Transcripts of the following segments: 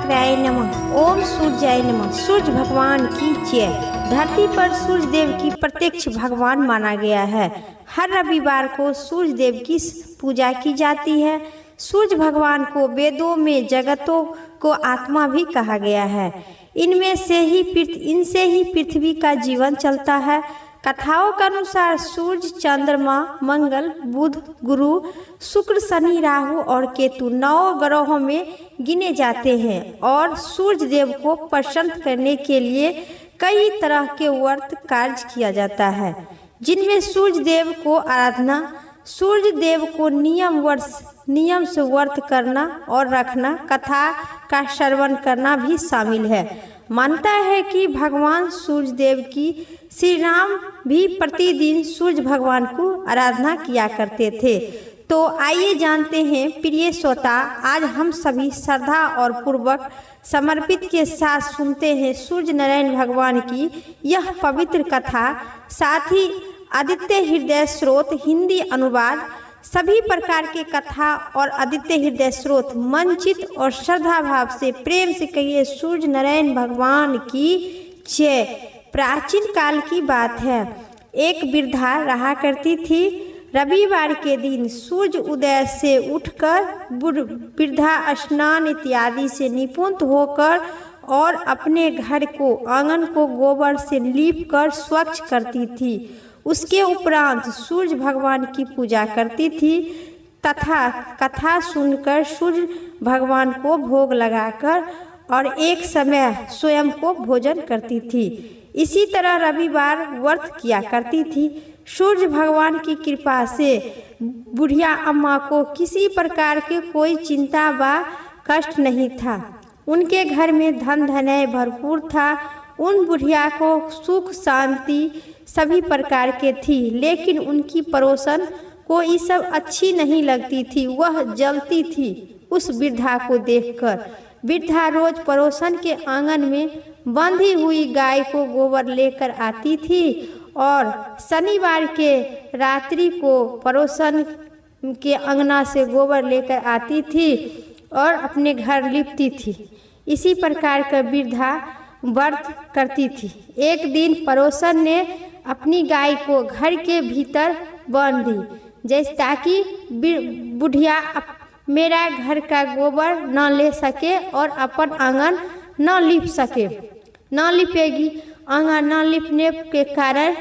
शुक्राय नमः। ओम सूर्याय नमः। सूर्य भगवान की जय। धरती पर सूर्य देव की प्रत्यक्ष भगवान माना गया है। हर रविवार को सूर्य देव की पूजा की जाती है। सूर्य भगवान को वेदों में जगतों को आत्मा भी कहा गया है। इनसे ही पृथ्वी का जीवन चलता है। कथाओं के अनुसार सूर्य, चंद्रमा, मंगल, बुध, गुरु, शुक्र, शनि, राहु और केतु 9 ग्रहों में गिने जाते हैं और सूर्य देव को प्रसन्न करने के लिए कई तरह के व्रत कार्य किया जाता है, जिनमें सूर्य देव को आराधना, सूर्य देव को नियम से व्रत करना और रखना, कथा का श्रवण करना भी शामिल है। मानता है कि भगवान सूर्य देव की श्री राम भी प्रतिदिन सूर्य भगवान को आराधना किया करते थे। तो आइए जानते हैं प्रिय श्रोता, आज हम सभी श्रद्धा और पूर्वक समर्पित के साथ सुनते हैं सूर्य नारायण भगवान की यह पवित्र कथा। साथ ही आदित्य हृदय स्रोत हिंदी अनुवाद, सभी प्रकार के कथा और आदित्य हृदय स्रोत मंचित और श्रद्धा भाव से प्रेम से कहिए सूर्य नारायण भगवान की जय। प्राचीन काल की बात है। एक वृद्धा रहा करती थी। रविवार के दिन सूर्य उदय से उठकर वृद्धा स्नान इत्यादि से निपुण होकर और अपने घर को, आंगन को गोबर से लीप कर स्वच्छ करती थी। उसके उपरांत सूर्य भगवान की पूजा करती थी तथा कथा सुनकर सूर्य भगवान को भोग लगाकर और एक समय स्वयं को भोजन करती थी। इसी तरह रविवार व्रत किया करती थी। सूर्य भगवान की कृपा से बुढ़िया अम्मा को किसी प्रकार के कोई चिंता व कष्ट नहीं था। उनके घर में धन धनय भरपूर था। उन बुढ़िया को सुख शांति सभी प्रकार के थी, लेकिन उनकी पड़ोसन को ये सब अच्छी नहीं लगती थी। वह जलती थी उस वृद्धा को देखकर। वृद्धा रोज पड़ोसन के आंगन में बंधी हुई गाय को गोबर लेकर आती थी और शनिवार के रात्रि को पड़ोसन के अंगना से गोबर लेकर आती थी और अपने घर लिपती थी। इसी प्रकार का वृद्धा व्रत करती थी। एक दिन पड़ोसन ने अपनी गाय को घर के भीतर बांध दी, जैसे ताकि बुढ़िया मेरा घर का गोबर न ले सके और अपन आंगन न लिप सके। न लिपेगी। आंगन न लिपने के कारण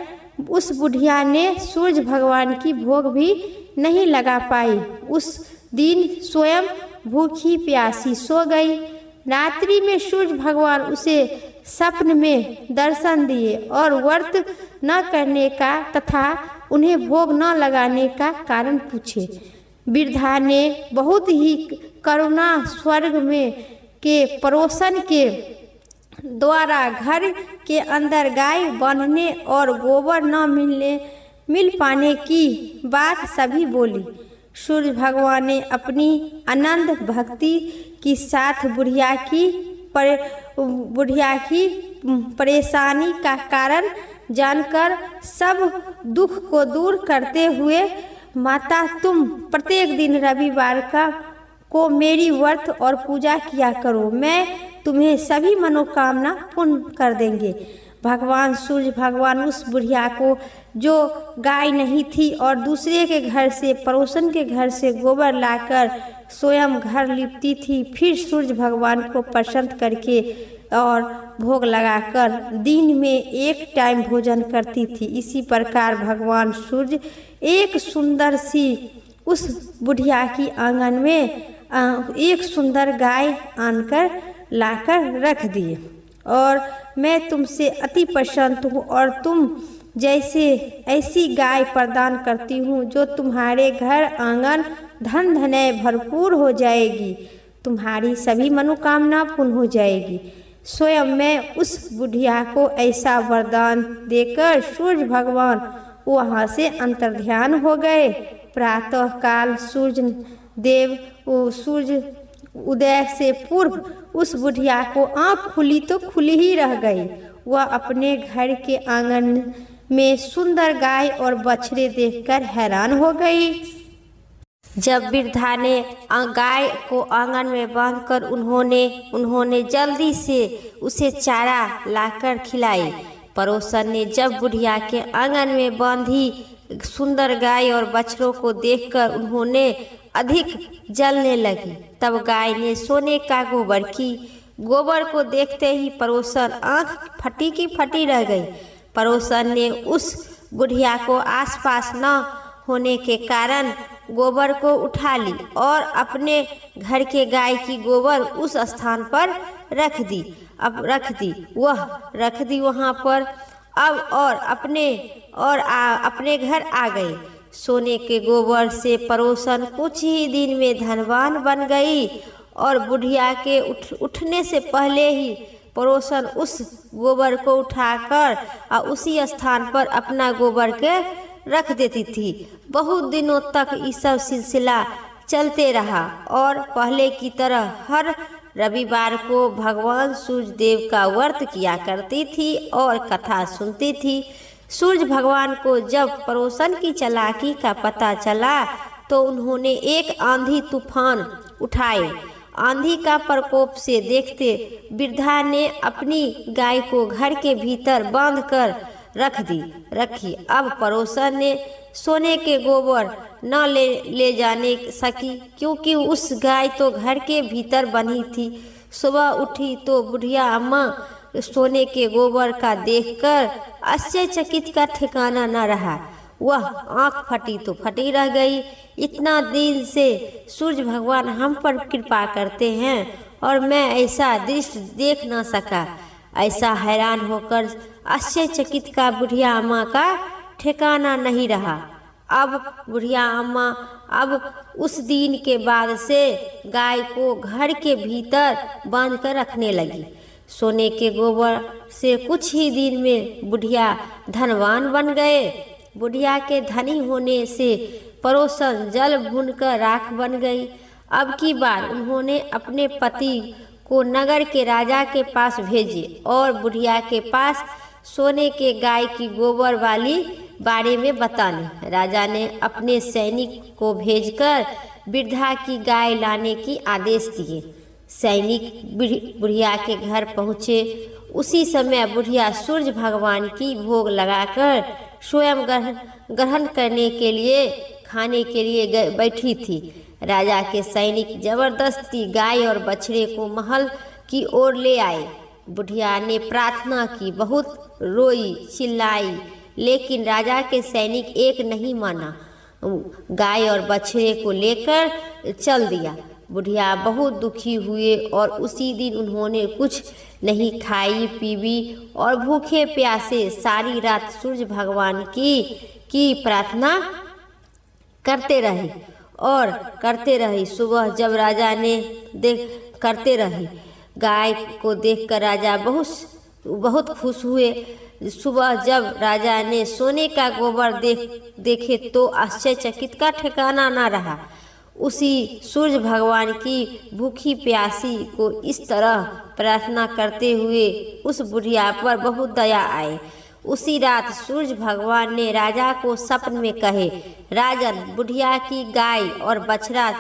उस बुढ़िया ने सूर्य भगवान की भोग भी नहीं लगा पाई। उस दिन स्वयं भूखी प्यासी सो गई। रात्रि में सूर्य भगवान उसे स्वप्न में दर्शन दिए और व्रत न करने का तथा उन्हें भोग न लगाने का कारण पूछे। वृद्धा ने बहुत ही करुणा स्वर्ग में के पड़ोसन के द्वारा घर के अंदर गाय बांधने और गोबर न मिल पाने की बात सभी बोली। सूर्य भगवान ने अपनी अनंत भक्ति के साथ बुढ़िया की परेशानी का कारण जानकर सब दुख को दूर करते हुए, माता तुम प्रत्येक दिन रविवार को मेरी व्रत और पूजा किया करो, मैं तुम्हें सभी मनोकामना पूर्ण कर देंगे। भगवान सूर्य भगवान उस बुढ़िया को, जो गाय नहीं थी और दूसरे के घर से, पड़ोसन के घर से गोबर लाकर स्वयं घर लिपती थी, फिर सूर्य भगवान को प्रसन्न करके और भोग लगाकर दिन में एक टाइम भोजन करती थी। इसी प्रकार भगवान सूर्य एक सुंदर सी उस बुढ़िया की आंगन में एक सुंदर गाय आनकर लाकर रख दिए और मैं तुमसे अति प्रसन्न हूँ और तुम जैसे ऐसी गाय प्रदान करती हूँ जो तुम्हारे घर आंगन धन धनय भरपूर हो जाएगी, तुम्हारी सभी मनोकामना पूर्ण हो जाएगी। स्वयं मैं उस बुढ़िया को ऐसा वरदान देकर सूर्य भगवान वहाँ से अंतर्ध्यान हो गए। प्रातः काल सूर्य उदय से पूर्व उस बुढ़िया को आँख खुली तो खुली ही रह गई। वह अपने घर के आंगन में सुंदर गाय और बछड़े देखकर हैरान हो गई। जब वृद्धा ने गाय को आंगन में बांधकर उन्होंने जल्दी से उसे चारा लाकर खिलाई। पड़ोसन ने जब बुढ़िया के आंगन में बांधी सुंदर गाय और बछड़ों को देखकर उन्होंने अधिक जलने लगी। तब गाय ने सोने का गोबर को देखते ही पड़ोसन आंख फटी की फटी रह गई। पड़ोसन ने उस बुढ़िया को आसपास न होने के कारण गोबर को उठा ली और अपने घर के गाय की गोबर उस स्थान पर रख दी वहाँ पर। अब अपने घर आ गए। सोने के गोबर से पड़ोसन कुछ ही दिन में धनवान बन गई और बुढ़िया के उठने से पहले ही पड़ोसन उस गोबर को उठाकर और उसी स्थान पर अपना गोबर के रख देती थी। बहुत दिनों तक ये सब सिलसिला चलते रहा और पहले की तरह हर रविवार को भगवान सूर्य देव का व्रत किया करती थी और कथा सुनती थी। सूर्य भगवान को जब पड़ोसन की चालाकी का पता चला तो उन्होंने एक आंधी तूफान उठाए। आंधी का प्रकोप से देखते वृद्धा ने अपनी गाय को घर के भीतर बांधकर रखी। अब पड़ोसन ने सोने के गोबर न ले जाने सकी क्योंकि उस गाय तो घर के भीतर बंधी थी। सुबह उठी तो बुढ़िया अम्मा सोने के गोबर का देखकर आश्चर्यचकित का ठिकाना न रहा। वह आंख फटी तो फटी रह गई। इतना दिन से सूर्य भगवान हम पर कृपा करते हैं और मैं ऐसा दृश्य देख न सका। ऐसा हैरान होकर आश्चर्यचकित का बुढ़िया अम्मा का ठिकाना नहीं रहा। अब बुढ़िया अम्मा उस दिन के बाद से गाय को घर के भीतर बांध कर रखने लगी। सोने के गोबर से कुछ ही दिन में बुढ़िया धनवान बन गए। बुढ़िया के धनी होने से पड़ोसन जल भूनकर राख बन गई। अब की बार उन्होंने अपने पति को नगर के राजा के पास भेजे और बुढ़िया के पास सोने के गाय की गोबर वाली बारे में बताने। राजा ने अपने सैनिक को भेजकर वृद्धा की गाय लाने की आदेश दिए। सैनिक बुढ़िया के घर पहुँचे। उसी समय बुढ़िया सूर्य भगवान की भोग लगाकर स्वयं ग्रहण करने के लिए खाने के लिए बैठी थी। राजा के सैनिक जबरदस्ती गाय और बछड़े को महल की ओर ले आए। बुढ़िया ने प्रार्थना की, बहुत रोई चिल्लाई, लेकिन राजा के सैनिक एक नहीं माना। गाय और बछड़े को लेकर चल दिया। बुढ़िया बहुत दुखी हुए और उसी दिन उन्होंने कुछ नहीं खाई पीवी और भूखे प्यासे सारी रात सूर्य भगवान की प्रार्थना करते रहे। सुबह जब राजा ने करते रहे गाय को देखकर राजा बहुत खुश हुए। सुबह जब राजा ने सोने का गोबर देखे तो आश्चर्यचकित का ठिकाना न रहा। उसी सूर्य भगवान की भूखी प्यासी को इस तरह प्रार्थना करते हुए उस बुढ़िया पर बहुत दया आए। उसी रात सूर्य भगवान ने राजा को सपन में कहे, राजन, बुढ़िया की गाय और बछड़ा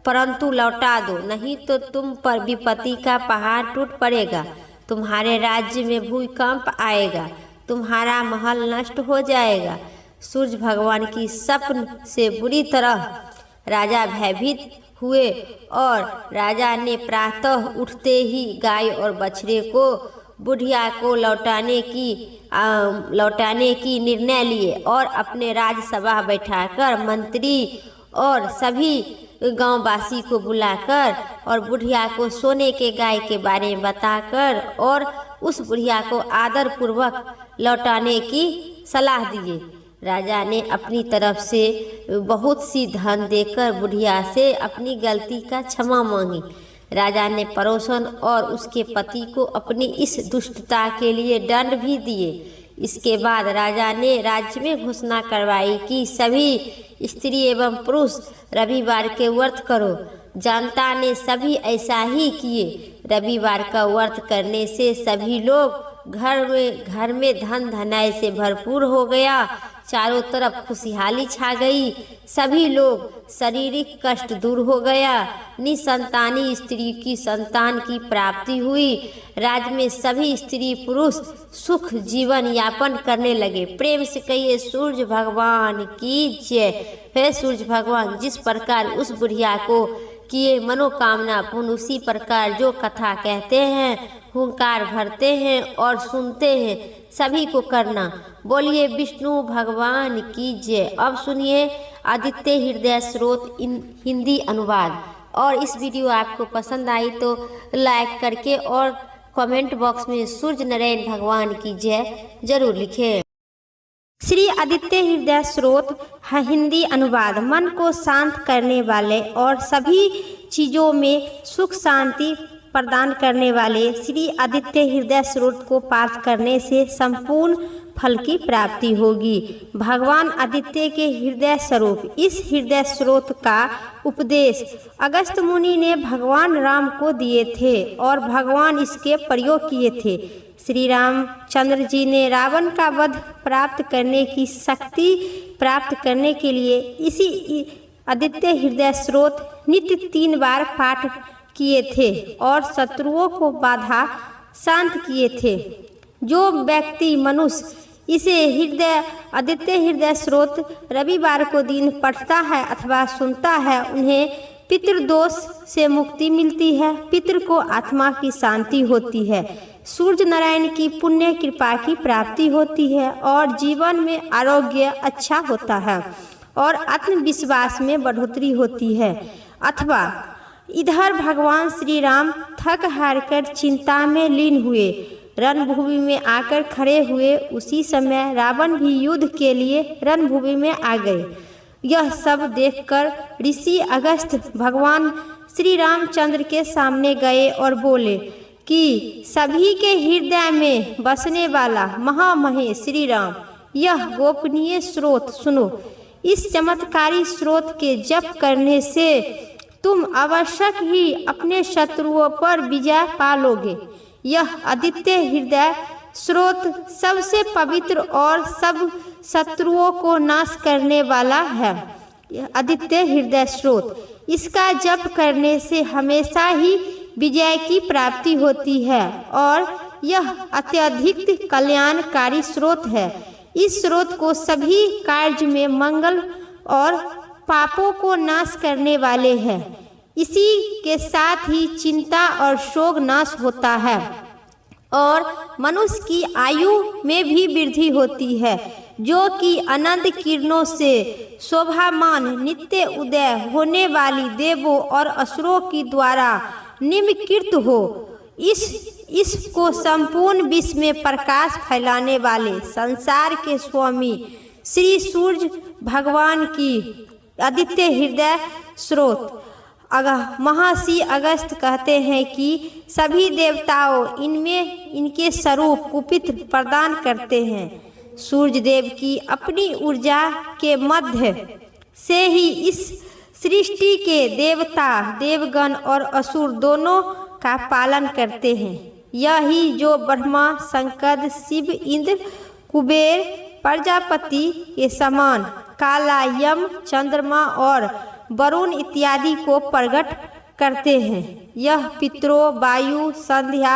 परंतु लौटा दो, नहीं तो तुम पर विपत्ति का पहाड़ टूट पड़ेगा। तुम्हारे राज्य में भूकंप आएगा, तुम्हारा महल नष्ट हो जाएगा। सूर्य भगवान की सपन से बुरी तरह राजा भयभीत हुए और राजा ने प्रातः उठते ही गाय और बछड़े को बुढ़िया को लौटाने की निर्णय लिए और अपने राजसभा बैठाकर मंत्री और सभी गांववासी को बुलाकर और बुढ़िया को सोने के गाय के बारे में बताकर और उस बुढ़िया को आदर पूर्वक लौटाने की सलाह दिए। राजा ने अपनी तरफ से बहुत सी धन देकर बुढ़िया से अपनी गलती का क्षमा मांगी। राजा ने पड़ोसन और उसके पति को अपनी इस दुष्टता के लिए दंड भी दिए। इसके बाद राजा ने राज्य में घोषणा करवाई कि सभी स्त्री एवं पुरुष रविवार के व्रत करो। जनता ने सभी ऐसा ही किए। रविवार का व्रत करने से सभी लोग घर में धन धनाई से भरपूर हो गया चारों तरफ खुशहाली छा गई। सभी लोग शारीरिक कष्ट दूर हो गया। निसंतानी स्त्री की संतान की प्राप्ति हुई। राज्य में सभी स्त्री पुरुष सुख जीवन यापन करने लगे। प्रेम से कहिए सूर्य भगवान की जय। हे सूर्य भगवान, जिस प्रकार उस बुढ़िया को किए मनोकामना पूर्ण, उसी प्रकार जो कथा कहते हैं, हुंकार भरते हैं और सुनते हैं, सभी को करना। बोलिए विष्णु भगवान की जय। अब सुनिए आदित्य हृदय स्रोत हिंदी अनुवाद। और इस वीडियो आपको पसंद आई तो लाइक करके और कमेंट बॉक्स में सूर्य नारायण भगवान की जय जरूर लिखें। श्री आदित्य हृदय स्रोत हिंदी अनुवाद मन को शांत करने वाले और सभी चीज़ों में सुख शांति प्रदान करने वाले श्री आदित्य हृदय स्रोत को पाठ करने से संपूर्ण फल की प्राप्ति होगी। भगवान आदित्य के हृदय स्वरूप इस हृदय स्रोत का उपदेश अगस्त्य मुनि ने भगवान राम को दिए थे और भगवान इसके प्रयोग किए थे। श्री रामचंद्र जी ने रावण का वध प्राप्त करने की शक्ति प्राप्त करने के लिए इसी आदित्य हृदय स्रोत नित्य 3 बार पाठ किए थे और शत्रुओं को बाधा शांत किए थे। जो व्यक्ति मनुष्य इसे आदित्य हृदय स्रोत रविवार को दिन पढ़ता है अथवा सुनता है, उन्हें पितृदोष से मुक्ति मिलती है, पितृ को आत्मा की शांति होती है, सूर्य नारायण की पुण्य कृपा की प्राप्ति होती है और जीवन में आरोग्य अच्छा होता है और आत्मविश्वास में बढ़ोतरी होती है। अथवा इधर भगवान श्री राम थक हार कर चिंता में लीन हुए, रणभूमि में आकर खड़े हुए। उसी समय रावण भी युद्ध के लिए रणभूमि में आ गए। यह सब देखकर ऋषि अगस्त्य भगवान श्री रामचंद्र के सामने गए और बोले कि सभी के हृदय में बसने वाला महामहेश श्री राम, यह गोपनीय स्रोत सुनो। इस चमत्कारी स्रोत के जप करने से तुम आवश्यक ही अपने शत्रुओं पर विजय पालोगे। यह आदित्य हृदय स्रोत सबसे पवित्र और सब शत्रुओं को नाश करने वाला है। यह आदित्य हृदय स्रोत, इसका जप करने से हमेशा ही विजय की प्राप्ति होती है और यह अत्यधिक कल्याणकारी स्रोत है। इस स्रोत को सभी कार्य में मंगल और पापों को नाश करने वाले हैं। इसी के साथ ही चिंता और शोक नाश होता है और मनुष्य की आयु में भी वृद्धि होती है, जो कि अनंत किरणों से शोभामान नित्य उदय होने वाली देवों और असुरों की द्वारा निम्नकृत हो। इसको संपूर्ण विश्व में प्रकाश फैलाने वाले संसार के स्वामी श्री सूर्य भगवान की आदित्य हृदय स्रोत महर्षि अगस्त्य कहते हैं कि सभी देवताओं इनमें इनके स्वरूप कुपित प्रदान करते हैं। सूर्य देव की अपनी ऊर्जा के मध्य से ही इस सृष्टि के देवता देवगण और असुर दोनों का पालन करते हैं। यही जो ब्रह्मा शंकर शिव इंद्र कुबेर प्रजापति के समान काला यम चंद्रमा और वरुण इत्यादि को प्रकट करते हैं। यह पितरों वायु संध्या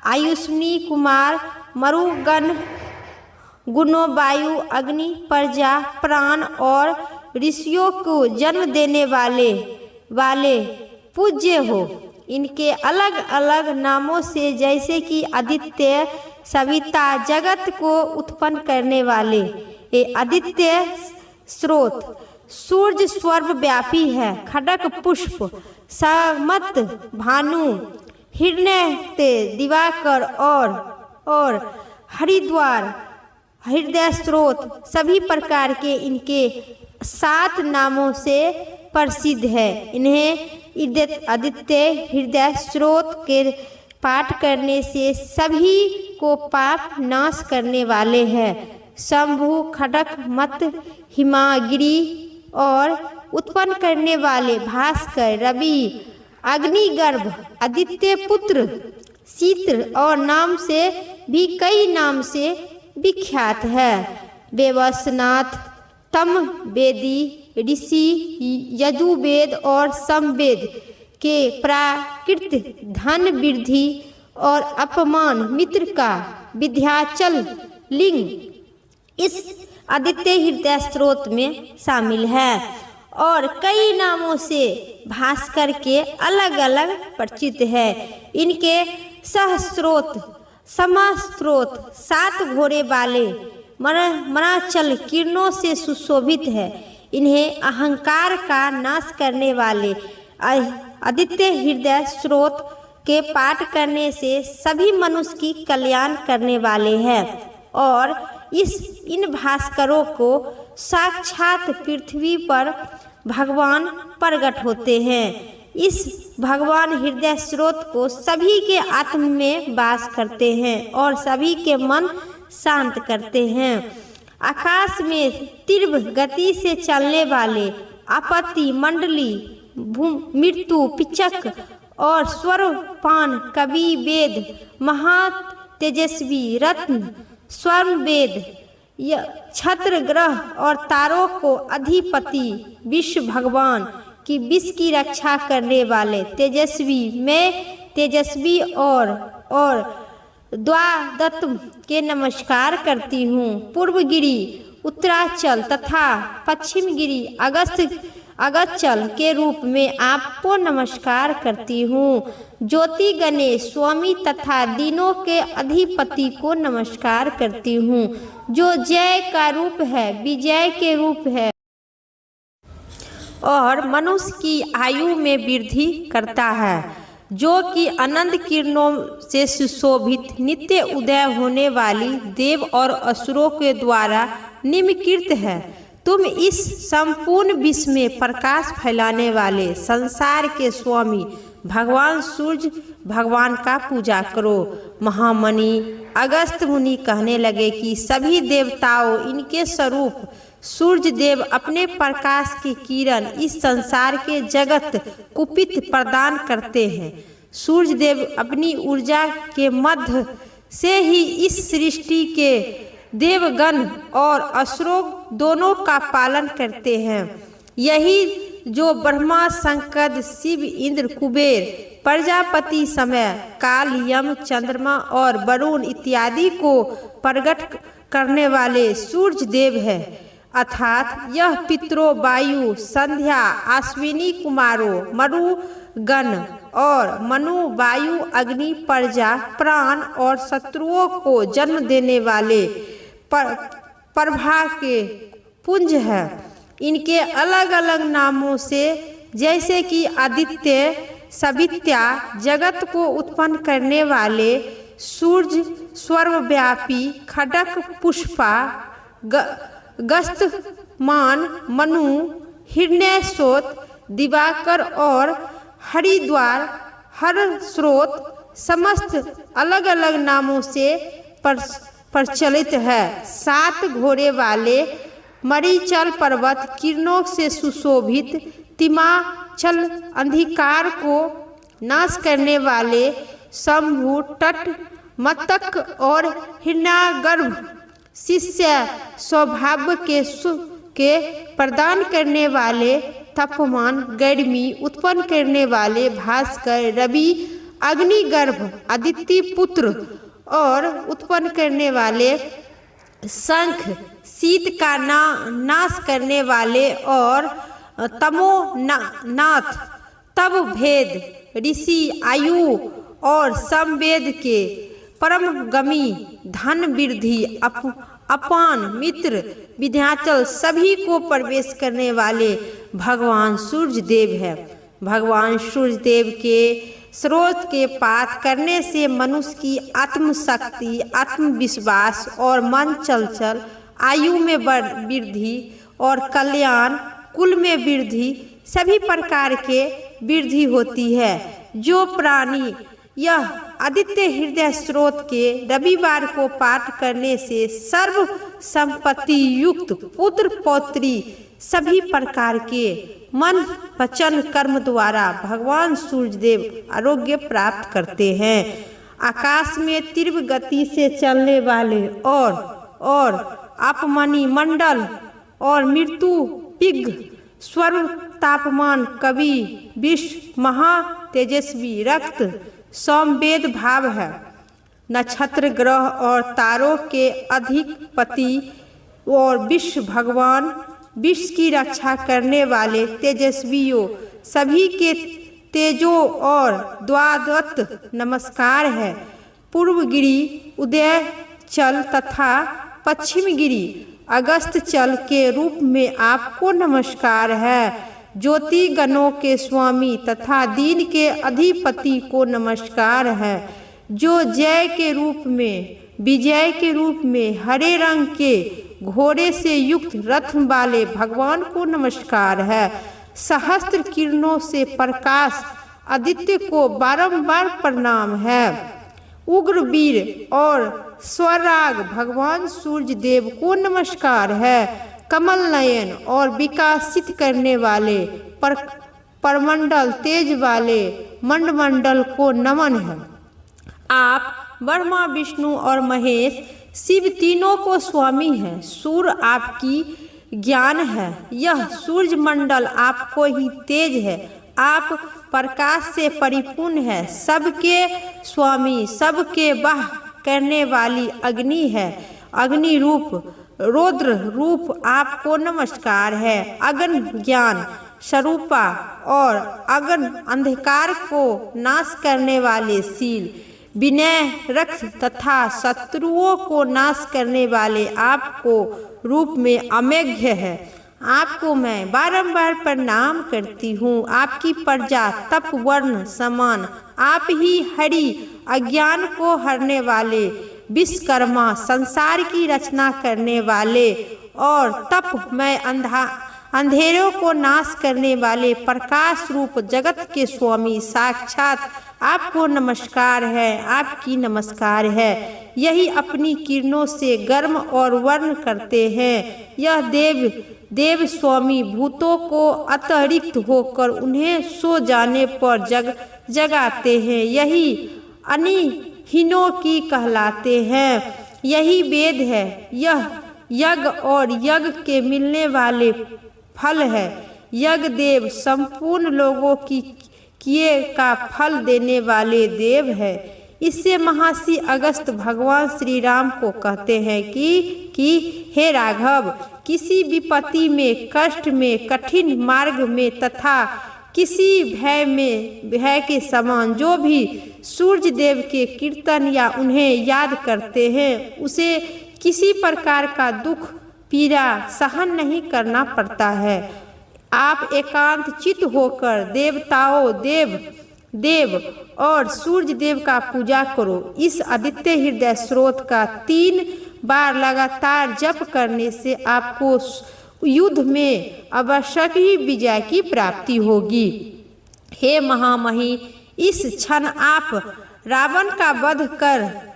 आयुष्नी कुमार मरुगण गुणों वायु अग्नि प्रजा प्राण और ऋषियों को जन्म देने वाले पूज्य हो। इनके अलग अलग नामों से जैसे कि आदित्य सविता जगत को उत्पन्न करने वाले ये आदित्य स्रोत सूर्य सर्वव्यापी है। खड़क पुष्प समत भानु हिरण्य दिवाकर और हरिद्वार हृदय स्रोत सभी प्रकार के इनके 7 नामों से प्रसिद्ध है। इन्हें आदित्य हृदय स्रोत के पाठ करने से सभी को पाप नाश करने वाले हैं। शंभु खड़क मत हिमागिरी और उत्पन्न करने वाले भास्कर रवि अग्निगर्भ आदित्य पुत्र चित्र और नाम से भी कई नाम से विख्यात है। वेवस्नाथ, तम वेदी ऋषि यजुर्वेद और समवेद के प्राकृत धन वृद्धि और अपमान मित्र का विंध्याचल लिंग इस आदित्य हृदय स्रोत में शामिल है और कई नामों से भास्कर के अलग अलग परिचित है। इनके सहस्रोत समास्त्रोत 7 घोड़े वाले मनाचल किरणों से सुशोभित है। इन्हें अहंकार का नाश करने वाले आदित्य हृदय स्रोत के पाठ करने से सभी मनुष्य की कल्याण करने वाले हैं और इन भास्करों को साक्षात पृथ्वी पर भगवान प्रकट होते हैं। इस भगवान हृदय स्रोत को सभी के आत्म में वास करते हैं और सभी के मन शांत करते हैं। आकाश में तीव्र गति से चलने वाले आपत्ति मंडली मृत्यु पिचक और स्वरपान कवि वेद महा तेजस्वी रत्न स्वर्ण वेद छत्र ग्रह और तारों को अधिपति विश्व भगवान की विश्व की रक्षा करने वाले तेजस्वी मैं तेजस्वी और द्वादत्त के नमस्कार करती हूँ। पूर्व गिरी उत्तराचल तथा पश्चिम गिरी अगस्त्यचल के रूप में आपको नमस्कार करती हूँ। ज्योति गणेश स्वामी तथा दिनों के अधिपति को नमस्कार करती हूँ, जो जय का रूप है, विजय के रूप है और मनुष्य की आयु में वृद्धि करता है, जो कि अनंत किरणों से सुशोभित नित्य उदय होने वाली देव और असुरों के द्वारा निम्नकृत है। तुम इस संपूर्ण विश्व में प्रकाश फैलाने वाले संसार के स्वामी भगवान सूर्य भगवान का पूजा करो। महामणि अगस्त मुनि कहने लगे कि सभी देवताओं इनके स्वरूप सूर्य देव अपने प्रकाश की किरण इस संसार के जगत कुपित प्रदान करते हैं। सूर्य देव अपनी ऊर्जा के मध्य से ही इस सृष्टि के देवगण और असुरों दोनों का पालन करते हैं। यही जो ब्रह्मा शंकर शिव इंद्र कुबेर प्रजापति समय काल यम चंद्रमा और वरुण इत्यादि को प्रकट करने वाले सूर्य देव है, अर्थात यह पितरों वायु संध्या अश्विनी कुमारों मरुगण और मनु वायु अग्नि प्रजा प्राण और शत्रुओं को जन्म देने वाले प्रभा के पुंज है। इनके अलग अलग नामों से जैसे कि आदित्य सवित्या जगत को उत्पन्न करने वाले सूर्य सर्वव्यापी खडक पुष्पा गस्तमान मनु हिरण्यस्रोत दिवाकर और हरिद्वार हर स्रोत समस्त अलग अलग नामों से प्रचलित है। 7 घोड़े वाले मरीचल पर्वत किरणों से सुशोभित तिमाचल अंधकार को नाश करने वाले शंभु तट मतक और हिरण्यागर्भ शिष्य सौभाग्य के प्रदान करने वाले तापमान गर्मी उत्पन्न करने वाले भास्कर रवि अग्निगर्भ आदित्य पुत्र और उत्पन्न करने वाले शंख शीत का नाश करने वाले और तमोनाथ तब भेद ऋषि आयु और समवेद के परमगमी धन वृद्धि अपान मित्र विंध्याचल सभी को प्रवेश करने वाले भगवान सूर्य देव है। भगवान सूर्य देव के स्रोत के पाठ करने से मनुष्य की आत्मशक्ति आत्मविश्वास और मन चंचल आयु में वृद्धि और कल्याण कुल में वृद्धि सभी प्रकार के वृद्धि होती है। जो प्राणी यह आदित्य हृदय स्रोत के रविवार को पाठ करने से सर्व संपत्ति युक्त पुत्र पौत्री सभी प्रकार के मन वचन कर्म द्वारा भगवान सूर्य देव आरोग्य प्राप्त करते हैं। आकाश में तीव्र गति से चलने वाले और अपमनी मंडल और मृत्यु पिग स्वर्ग तापमान कवि विश्व महा तेजस्वी रक्त समवेद भाव है। नक्षत्र ग्रह और तारों के अधिपति और विश्व भगवान विश्व की रक्षा करने वाले तेजस्वियों सभी के तेजो और द्वादत्त नमस्कार है। पूर्व गिरी उदय चल तथा पश्चिम गिरी अगस्त चल के रूप में आपको नमस्कार है। ज्योति गणों के स्वामी तथा दीन के अधिपति को नमस्कार है। जो जय के रूप में विजय के रूप में हरे रंग के घोड़े से युक्त रथ वाले भगवान को नमस्कार है। सहस्त्र किरणों से प्रकाश आदित्य को बारंबार प्रणाम है। उग्र वीर और स्वराग भगवान सूर्य देव को नमस्कार है। कमल नयन और विकासित करने वाले परमंडल तेज वाले मंडमंडल को नमन है। आप ब्रह्मा विष्णु और महेश शिव तीनों को स्वामी हैं। सूर्य आपकी ज्ञान है। यह सूर्य मंडल आपको ही तेज है। आप प्रकाश से परिपूर्ण है। सबके स्वामी सबके वाह करने वाली अग्नि है। अग्नि रूप रौद्र रूप आपको नमस्कार है। अगन ज्ञान स्वरूपा और अगन अंधकार को नाश करने वाले शील विनय रक्त तथा शत्रुओं को नाश करने वाले आपको रूप में अमेघ्य है। आपको मैं बारंबार प्रणाम करती हूँ। आपकी प्रजा तप वर्ण समान। आप ही हरि अज्ञान को हरने वाले विश्वकर्मा संसार की रचना करने वाले और तप मैं अंधेरों को नाश करने वाले प्रकाश रूप जगत के स्वामी साक्षात आपको नमस्कार है। आपकी नमस्कार है। यही अपनी किरणों से गर्म और वर्ण करते हैं। यह देव स्वामी भूतों को अतिरिक्त होकर उन्हें सो जाने पर जगाते हैं। यही अनिहीनों की कहलाते हैं। यही वेद है। यह यज्ञ और यज्ञ के मिलने वाले फल है। यज्ञ देव संपूर्ण लोगों की किए का फल देने वाले देव है। इससे महर्षि अगस्त भगवान श्री राम को कहते हैं कि हे राघव, किसी विपत्ति में, कष्ट में, कठिन मार्ग में तथा किसी भय के समान जो भी सूर्य देव के कीर्तन या उन्हें याद करते हैं उसे किसी प्रकार का दुख पीड़ा सहन नहीं करना पड़ता है। आप एकांत चित्त होकर देवताओं देव और सूर्य देव का पूजा करो। इस आदित्य हृदय स्रोत का 3 बार लगातार जप करने से आपको युद्ध में अवश्य ही विजय की प्राप्ति होगी। हे महामही, इस क्षण आप रावण का वध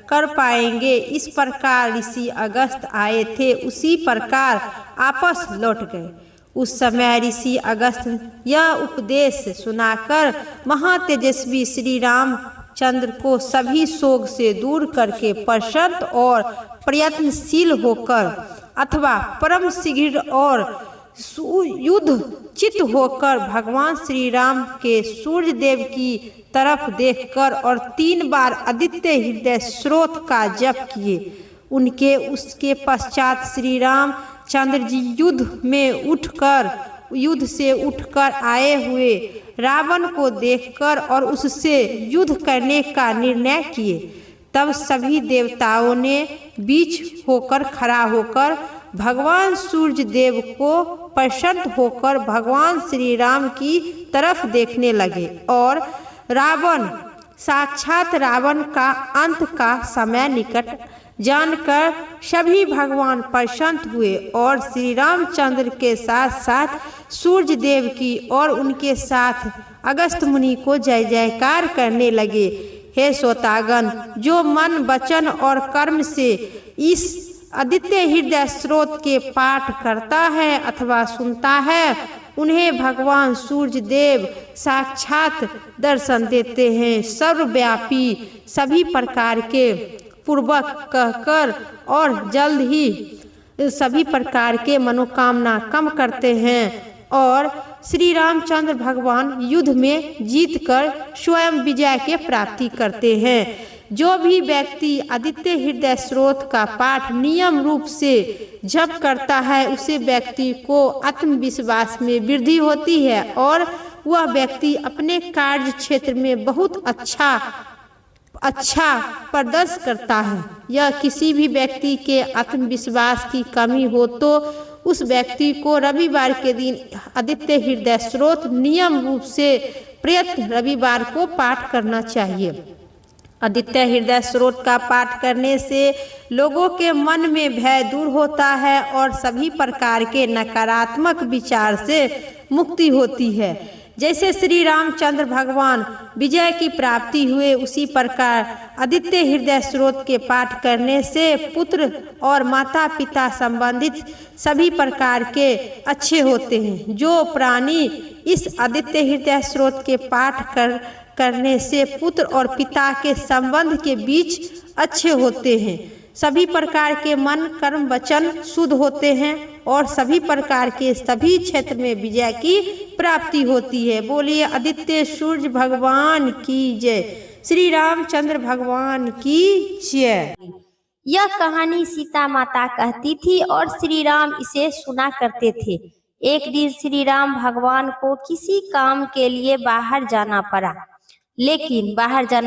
कर पाएंगे। इस प्रकार ऋषि अगस्त आए थे, उसी प्रकार आपस लौट गए। उस समय ऋषि अगस्त यह उपदेश सुनाकर महातेजस्वी श्री रामचंद्र को सभी शोक से दूर करके प्रसन्न और प्रयत्नशील होकर अथवा परम शीघ्र और युद्ध चित्त होकर भगवान श्री राम के सूर्य देव की तरफ देखकर और 3 बार आदित्य हृदय स्रोत का जप किए। उसके पश्चात श्री राम चंद्र जी युद्ध से उठकर आए हुए रावण को देखकर और उससे युद्ध करने का निर्णय किए। तब सभी देवताओं ने बीच होकर खड़ा होकर भगवान सूर्य देव को प्रसन्न होकर भगवान श्री राम की तरफ देखने लगे और साक्षात रावण का अंत का समय निकट जानकर सभी भगवान प्रसन्न हुए और श्री रामचंद्र के साथ साथ सूर्य देव की और उनके साथ अगस्त मुनि को जय जयकार करने लगे। हे श्रोतागण, जो मन वचन और कर्म से इस आदित्य हृदय स्रोत के पाठ करता है अथवा सुनता है उन्हें भगवान सूर्य देव साक्षात दर्शन देते हैं। सर्वव्यापी सभी प्रकार के पूर्वक कहकर और जल्द ही सभी प्रकार के मनोकामना कम करते हैं और श्री रामचंद्र भगवान युद्ध में जीतकर स्वयं विजय के प्राप्ति करते हैं। जो भी व्यक्ति आदित्य हृदय स्रोत का पाठ नियम रूप से जप करता है उसे व्यक्ति को आत्मविश्वास में वृद्धि होती है और वह व्यक्ति अपने कार्य क्षेत्र में बहुत अच्छा प्रदर्शन करता है। यह किसी भी व्यक्ति के आत्मविश्वास की कमी हो तो उस व्यक्ति को रविवार के दिन आदित्य हृदय स्रोत नियम रूप से प्रत्येक रविवार को पाठ करना चाहिए। आदित्य हृदय स्रोत का पाठ करने से लोगों के मन में भय दूर होता है और सभी प्रकार के नकारात्मक विचार से मुक्ति होती है। जैसे श्री रामचंद्र भगवान विजय की प्राप्ति हुए उसी प्रकार आदित्य हृदय स्रोत के पाठ करने से पुत्र और माता पिता संबंधित सभी प्रकार के अच्छे होते हैं। जो प्राणी इस आदित्य हृदय स्रोत के पाठ करने से पुत्र और पिता के संबंध के बीच अच्छे होते हैं। सभी प्रकार के मन कर्म वचन शुद्ध होते हैं और सभी प्रकार के सभी क्षेत्र में विजय की प्राप्ति होती है। बोलिए आदित्य सूर्य भगवान की जय, श्री रामचंद्र भगवान की जय। यह कहानी सीता माता कहती थी और श्री राम इसे सुना करते थे। एक दिन श्री राम भगवान को किसी काम के लिए बाहर जाना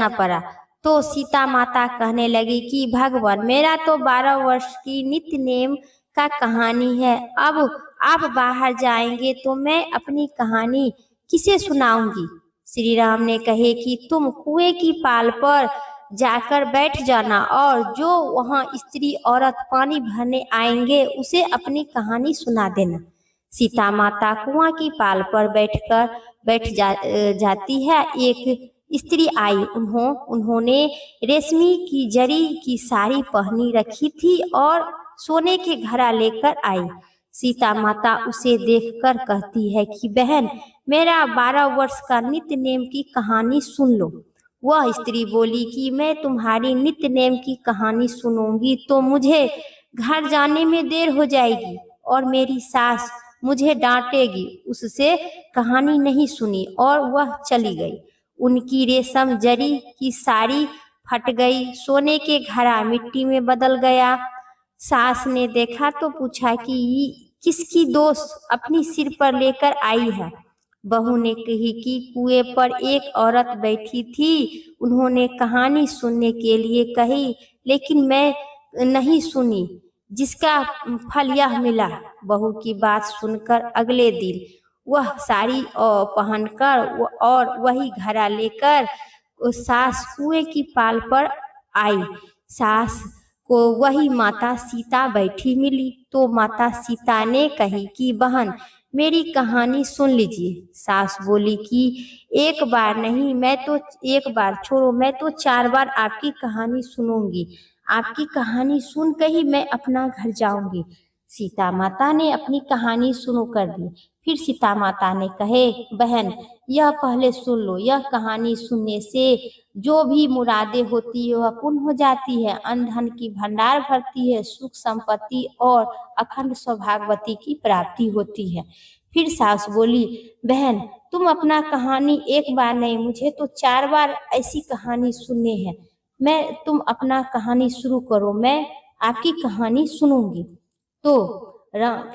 पड़ा तो सीता माता कहने लगी कि भगवान मेरा तो 12 वर्ष की नित्य नेम का कहानी है, अब आप बाहर जाएंगे तो मैं अपनी कहानी किसे सुनाऊंगी। श्री राम ने कहे कि तुम कुएं की पाल पर जाकर बैठ जाना और जो वहां स्त्री औरत पानी भरने आएंगे उसे अपनी कहानी सुना देना। सीता माता कुआं की पाल पर बैठ जाती है। एक स्त्री आई। उन्होंने रेशमी की जरी की साड़ी पहनी रखी थी और सोने के घड़ा लेकर आई। सीता माता उसे देखकर कहती है कि बहन मेरा 12 वर्ष का नित्य नेम की कहानी सुन लो। वह स्त्री बोली कि मैं तुम्हारी नित्य नेम की कहानी सुनूंगी तो मुझे घर जाने में देर हो जाएगी और मेरी सास मुझे डांटेगी। उससे कहानी नहीं सुनी और वह चली गई। उनकी रेशम जरी की साड़ी फट गई, सोने के घड़ा मिट्टी में बदल गया। सास ने देखा तो पूछा कि किसकी दोस्त अपनी सिर पर लेकर आई है। बहू ने कही कि कुएं पर एक औरत बैठी थी, उन्होंने कहानी सुनने के लिए कही लेकिन मैं नहीं सुनी, जिसका फल यह मिला। बहू की बात सुनकर अगले दिन वह साड़ी पहनकर और वही घड़ा लेकर सास कुएं की पाल पर आई। सास को वही माता सीता बैठी मिली तो माता सीता ने कही कि बहन मेरी कहानी सुन लीजिए। सास बोली कि एक बार नहीं, एक बार छोड़ो, मैं तो 4 बार आपकी कहानी सुनूंगी। आपकी कहानी सुन कर ही मैं अपना घर जाऊंगी। सीता माता ने अपनी कहानी शुरू कर दी। फिर सीता माता ने कहे बहन यह पहले सुन लो। यह कहानी सुनने से जो भी मुरादें होती है वह पूर्ण हो जाती है, अन्न धन की भंडार भरती है, सुख संपत्ति और अखंड सौभाग्यवती की प्राप्ति होती है। फिर सास बोली बहन तुम अपना कहानी एक बार नहीं, मुझे तो 4 बार ऐसी कहानी सुनने हैं। तुम अपना कहानी शुरू करो, मैं आपकी कहानी सुनूंगी। तो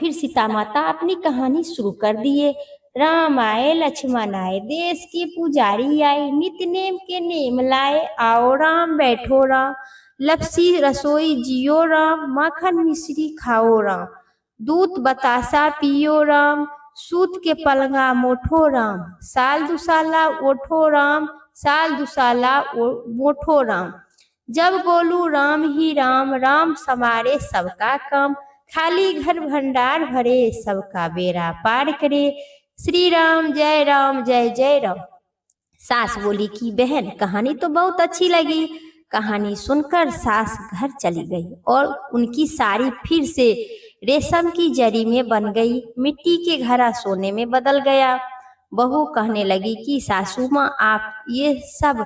फिर सीता माता अपनी कहानी शुरू कर दिए। राम आए लक्ष्मण आए, देश के पुजारी आए, नित्य नेम के नेम लाए। आओ राम बैठो राम, लपसी रसोई जियो राम, माखन मिश्री खाओ राम, दूध बतासा पियो राम, सूत के पलंगा मोठो राम, साल दुसाला ओठो राम, साल दुसाला मोठो राम। जब बोलू राम ही राम, राम समारे सबका काम, खाली घर भंडार भरे, सबका बेड़ा पार करे। श्री राम जय जय राम। सास बोली कि बहन कहानी तो बहुत अच्छी लगी। कहानी सुनकर सास घर चली गई और उनकी साड़ी फिर से रेशम की जरी में बन गई, मिट्टी के घड़ा सोने में बदल गया। बहू कहने लगी कि सासू माँ आप ये सब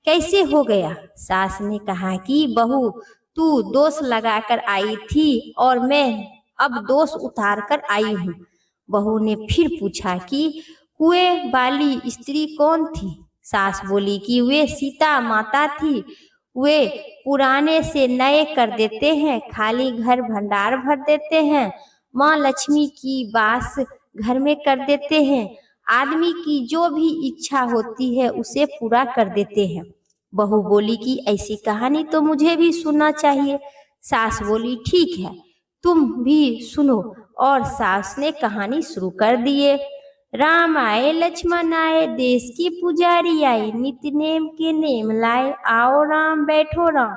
कैसे हो गया। सास ने कहा कि बहू तू दोष लगाकर आई थी और मैं अब दोष उतार कर आई हूँ। बहू ने फिर पूछा कि कुएं वाली स्त्री कौन थी? सास बोली कि वे सीता माता थी। वे पुराने से नए कर देते हैं, खाली घर भंडार भर देते हैं, माँ लक्ष्मी की बास घर में कर देते हैं, आदमी की जो भी इच्छा होती है उसे पूरा कर देते हैं। बहू बोली कि ऐसी कहानी तो मुझे भी सुनना चाहिए। सास बोली ठीक है, तुम भी सुनो। और सास ने कहानी शुरू कर दिए। राम आए लक्ष्मण आए, देश की पुजारी आए, नित्य नेम के नेम लाए, आओ राम बैठो राम,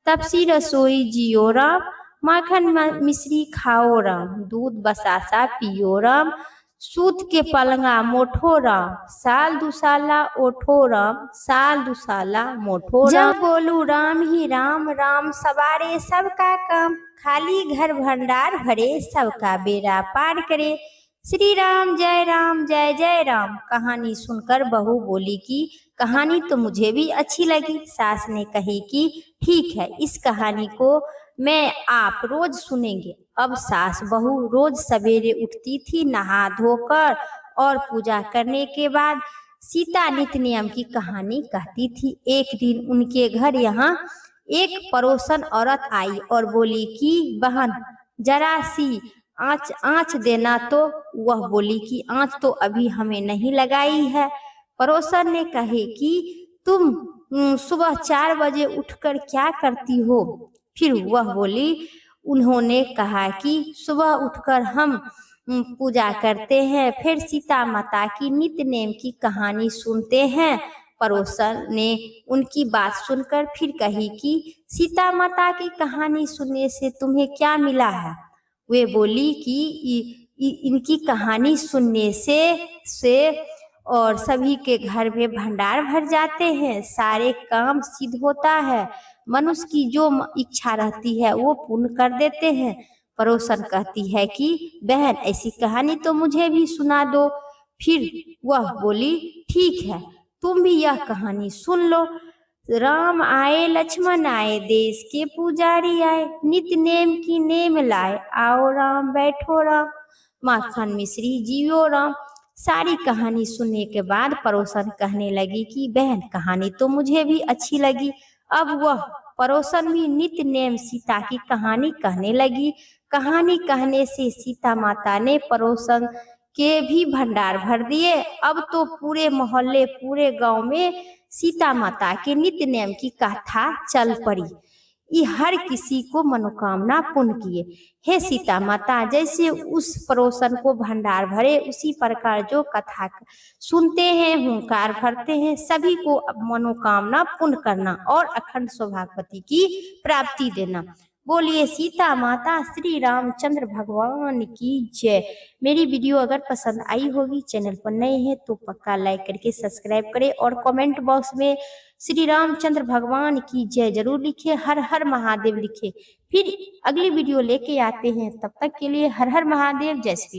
तपसी रसोई जियो राम, माखन मिश्री खाओ राम, दूध बसासा पियो राम, सूत के पलंगा मोठो राम, साल दुसाला ओठो राम, साल दुसाला मोठो राम। जब बोलू राम ही राम, राम सवारे सबका काम, खाली घर भंडार भरे, सबका बेड़ा पार करे, श्री राम जय जय राम। कहानी सुनकर बहू बोली कि कहानी तो मुझे भी अच्छी लगी। सास ने कही कि ठीक है, इस कहानी को मैं आप रोज सुनेंगे। अब सास बहू रोज सवेरे उठती थी, नहा धोकर और पूजा करने के बाद सीता नित्य नियम की कहानी कहती थी। एक दिन उनके घर यहाँ एक पड़ोसन औरत आई और बोली कि बहन जरा सी आँच देना। तो वह बोली कि आँच तो अभी हमें नहीं लगाई है। पड़ोसन ने कहे कि तुम सुबह 4 बजे उठकर क्या करती हो? फिर वह बोली, उन्होंने कहा कि सुबह उठकर हम पूजा करते हैं, फिर सीता माता की नित्य नेम की कहानी सुनते हैं। पड़ोसन ने उनकी बात सुनकर फिर कही कि सीता माता की कहानी सुनने से तुम्हें क्या मिला है? वे बोली कि इनकी कहानी सुनने से और सभी के घर में भंडार भर जाते हैं, सारे काम सिद्ध होता है, मनुष्य की जो इच्छा रहती है वो पूर्ण कर देते हैं। पड़ोसन कहती है कि बहन ऐसी कहानी तो मुझे भी सुना दो। फिर वह बोली ठीक है, तुम भी यह कहानी सुन लो। राम आए लक्ष्मण आए, देश के पुजारी आए, नित्य नेम की नेम लाए, आओ राम बैठो राम, माखन मिश्री जियो राम। सारी कहानी सुनने के बाद पड़ोसन कहने लगी कि बहन कहानी तो मुझे भी अच्छी लगी। अब वह पड़ोसन भी नित्य नेम सीता की कहानी कहने लगी। कहानी कहने से सीता माता ने पड़ोसन के भी भंडार भर दिए। अब तो पूरे मोहल्ले पूरे गांव में सीता माता के नित्य नेम की कथा चल पड़ी। ये हर किसी को मनोकामना पूर्ण किए। हे सीता माता, जैसे उस पड़ोसन को भंडार भरे उसी प्रकार जो कथा सुनते हैं, हुंकार भरते हैं, सभी को मनोकामना पूर्ण करना और अखंड सौभाग्यवती की प्राप्ति देना। बोलिए सीता माता श्री रामचंद्र भगवान की जय। मेरी वीडियो अगर पसंद आई होगी, चैनल पर नए हैं तो पक्का लाइक करके सब्सक्राइब करें और कमेंट बॉक्स में श्री रामचंद्र भगवान की जय जरूर लिखे, हर हर महादेव लिखे। फिर अगली वीडियो लेके आते हैं, तब तक के लिए हर हर महादेव, जय श्री।